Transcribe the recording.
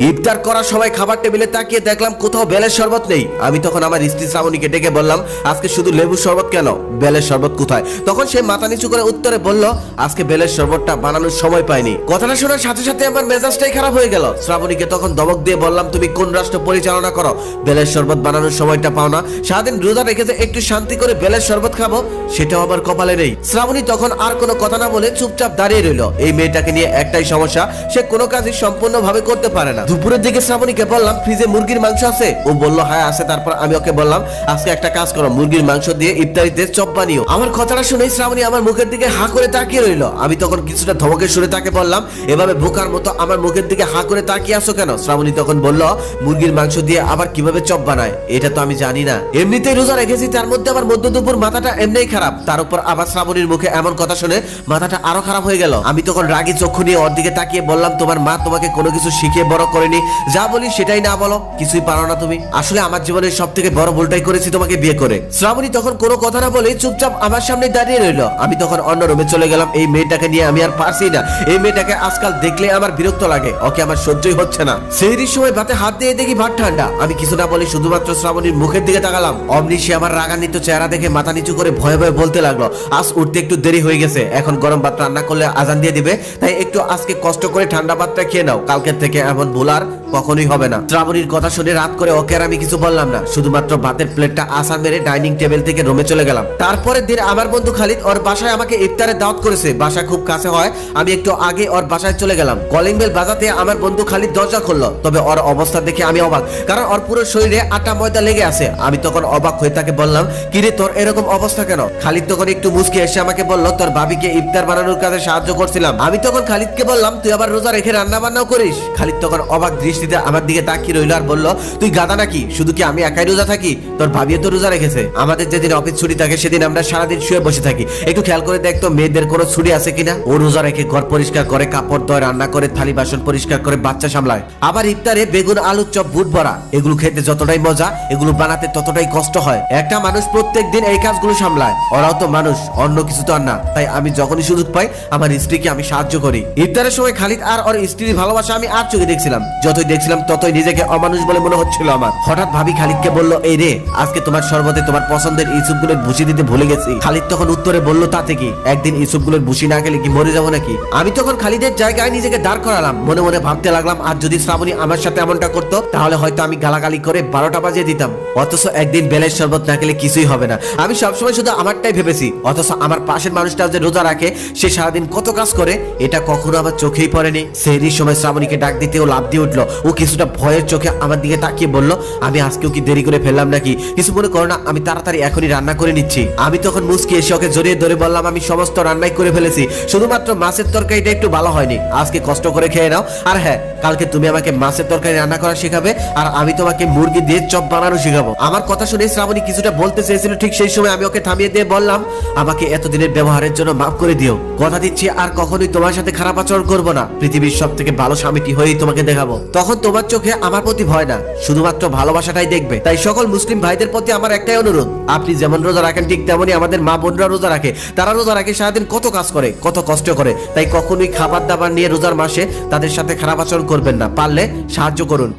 ইফতার করার সময় খাবার টেবিলে তাকিয়ে দেখলাম কোথাও বেলের শরবত নেই। আমি তখন আমার স্ত্রী শ্রাবণীকে ডেকে বললাম, আজকে শুধু লেবুর শরবত কেন, বেলের শরবত কোথায়? তখন সে মাথা নিচু করে উত্তরে বলল, আজকে বেলের শরবতটা বানানোর সময় পাইনি। কথাটা শোনার সাথে সাথে আমার মেজাজটাই খারাপ হয়ে গেল। শ্রাবণীকে তখন ধমক দিয়ে বললাম, তুমি কোন রাষ্ট্র পরিচালনা করো, বেলের শরবত বানানোর সময়টা পাও না? সারাদিন রোজা রেখেছে, একটু শান্তি করে বেলের শরবত খাবো, সেটাও আবার কপালে নেই। শ্রাবণী তখন আর কোনো কথা না বলে চুপচাপ দাঁড়িয়ে রইল। এই মেয়েটাকে নিয়ে একটাই সমস্যা, সে কোনো কাজই সম্পূর্ণভাবে করতে পারে না। দুপুরের দিকে শ্রাবণীকে বললাম, ফ্রিজে মুরগির মাংস আছে? ও বলল হ্যাঁ আছে। তারপর আমি ওকে বললাম, আজকে একটা কাজ করো, মুরগির মাংস দিয়ে ইফতারিতে চপ বানিও। আমার কথাটা শুনে শ্রাবণী আমার মুখের দিকে হা করে তাকিয়ে রইল। আমি তখন কিছুটা ধমকের সুরে তাকে বললাম, এভাবে বোকার মতো আমার মুখের দিকে হা করে তাকিয়ে আসো কেন? শ্রাবণী তখন বলল, মুরগির মাংস দিয়ে আবার কিভাবে চপ বানায় এটা তো আমি জানি না, এমনিতেই রোজা রেখেছি, তার মধ্যে আবার মধ্য দুপুর মাথাটা এমনিই খারাপ, তার উপর আবার শ্রাবণীর মুখে এমন কথা শুনে মাথাটা আরো খারাপ হয়ে গেল। আমি তখন রাগী চক্ষু নিয়ে ওর দিকে তাকিয়ে বললাম, তোমার মা তোমাকে কোনো কিছু শিখিয়ে বড় করেনি, যা বলি সেটাই না বলো, কিছুই পারো না তুমি। আসলে আমার জীবনের সব থেকে বড় ভুলটাই করেছি তোমাকে বিয়ে করে। শ্রাবণী তখন কোনো কথা না বলে চুপচাপ আমার সামনে দাঁড়িয়ে রইল। আমি তখন অন্য রুমে চলে গেলাম। এই মেয়েটাকে নিয়ে আমি আর পারছি না। এই মেয়েটাকে আজকাল দেখলে আমার বিরক্ত লাগে, ওকে আমার সহ্যই হচ্ছে না। সেহরির সময় ভাতে হাত দিয়ে দেখি ভাত ঠান্ডা। আমি কিছু না বলে শুধুমাত্র শ্রাবণীর মুখের দিকে তাকালাম। অমনি সে আমার রাগান্বিত চেহারা দেখে মাথা নিচু করে ভয়ে ভয়ে বলতে লাগলো, আজ উঠতে একটু দেরি হয়ে গেছে, এখন গরম ভাত রান্না করলে আজান দিয়ে দিবে, তাই একটু আজকে কষ্ট করে ঠান্ডা ভাতটা খেয়ে নাও, কালকের থেকে এমন ভুল আর কখনোই হবে না। শ্রাবণীর কথা শুনে রাত করে ওকে আর আমি কিছু বললাম না, শুধুমাত্র ভাতের প্লেটটা আসান মেরে ডাইনিং টেবিল থেকে রুমে চলে গেলাম। তারপরের দিন আমার বন্ধু খালিদ ওর বাসায় আমাকে ইফতারের দাওয়াত করেছে। বাসা খুব কাছে হয়, আমি একটু আগে ওর বাসায় চলে গেলাম। কলিং বেল বাজাতে আমার বন্ধু খালিদ দরজা খুললো। তবে ওর অবস্থা দেখে আমি অবাক, কারণ ওর পুরো শরীরে আটা ময়দা লেগে আছে। আমি তখন অবাক হয়ে তাকে বললাম, কিরে তোর এরকম অবস্থা কেন? খালিদ তখন একটু মুচকে এসে আমাকে বলল, তোর ভাবিকে ইফতার বানানোর কাজে সাহায্য করছিলাম। আমি তখন খালিদকে বললাম, তুই আবার রোজা রেখে রান্না বান্নাও করিস? খালিদ তখন অবাক দৃষ্টিতে আমার দিকে তাকিয়ে রইল আর বলল, তুই গাদা নাকি, শুধু কি আমি একাই রোজা থাকি? তোর ভাবিও তো রোজা রেখেছে। আমাদের যেদিন অফিস ছুটি থাকে সেদিন আমরা সারাদিন শুয়ে বসে থাকি, একটু খেয়াল করে দেখতো মেয়েদের কোনো ছুটি আছে কিনা। ও রোজা রেখে ঘর পরিষ্কার করে, কাপড় ধোয়, রান্না করে, থালি বাসন পরিষ্কার করে, বাচ্চা সামলায়। আবার ইফতারে বেগুন, আলু চপ, বুট বড়া, এগুলো খেতে যতটাই মজা, এগুলো বানাতে ততটাই কষ্ট হয়। একটা মানুষ প্রত্যেক দিন এই কাজগুলো সামলায়, ওরাও তো মানুষ, অন্য কিছু তো আর না। তাই আমি যখনই সুযোগ পাই আমার স্ত্রীকে আমি সাহায্য করি। ইফতারের সময় খালিদ আর ওর স্ত্রীর ভালোবাসা আমি আর চোখে দেখছিলাম। যতই দেখছিলাম ততই নিজেকে অমানুষ বলে মনে হচ্ছিল আমার। হঠাৎ ভাবি খালিদকে বলল, এই রে, আজকে তোমার শরবতে তোমার পছন্দের ইসুপগুলোর ভুসি দিতে ভুলে গেছি। খালিদ তখন উত্তরে বলল, তাতে কি, একদিন ইসুপগুলোর ভুসি না খেলে কি মরে যাবো নাকি? আমি তখন খালিদের জায়গায় নিজেকে দাঁড় করালাম। মনে মনে ভাবতে লাগলাম, আর যদি শ্রাবণী আমার সাথে এমনটা করতো তাহলে হয়তো আমি গালাগালি করে 12টা বাজিয়ে দিতাম। অথচ একদিন বেলের শরবত না খেলে কিছুই হবে না। আমি সবসময় শুধু আমারটাই ভেবেছি, অথচ আমার পাশের মানুষটা যে রোজা রাখে, সে সারাদিন কত কাজ করে, এটা কখনো আমার চোখেই পড়েনি। সেহরির সময় শ্রাবণীকে ডাক দিতে ও লাফ দিয়ে উঠলো। ও কিছুটা ভয়ের চোখে আমার দিকে তাকিয়ে বলল, আমি আজকেও কি দেরি করে ফেললাম নাকি? কিছু মনে করো না, আমি তাড়াতাড়ি এখনই রান্না করে নিচ্ছি। আমি তখন মুচকি এসে ওকে জড়িয়ে ধরে বললাম, আমি সমস্ত রান্নাই করে ফেলেছি, শুধুমাত্র মাছের তরকারিটা একটু ভালো হয়নি, আজকে কষ্ট করে খেয়ে নাও। আর হ্যাঁ, কালকে তুমি আমাকে মাছের তরকারি রান্না করা শেখাবে, আর আমি তোমাকে মুরগি দিয়ে চপ বানানো শেখাবো। আমার কথা শুনে শ্রাবণী কিছুটা বলতে চেয়েছিল, ঠিক সেই সময় আমি ওকে থামিয়ে দিয়ে বললাম, আমাকে এতদিনের ব্যবহারের জন্য মাফ করে দিও, কথা দিচ্ছি আর কখনোই তোমার সাথে খারাপ আচরণ করবো না, পৃথিবীর সব থেকে ভালো স্বামীটি হয়েই তোমাকে দেখাবো। তখন তোমার চোখে আমার প্রতি ভয় না, শুধুমাত্র ভালোবাসাটাই দেখবে। তাই সকল মুসলিম ভাইদের প্রতি আমার একটাই অনুরোধ, আপনি যেমন রোজা রাখেন ঠিক তেমনই আমাদের মা বোনরা রোজা রাখে। তারা রোজা রাখে, সারাদিন কত কাজ করে, কত কষ্ট করে। তাই কখনোই খাবার দাবার নিয়ে রোজার মাসে তাদের সাথে খারাপ আচরণ করবেন না, পারলে সাহায্য করুন।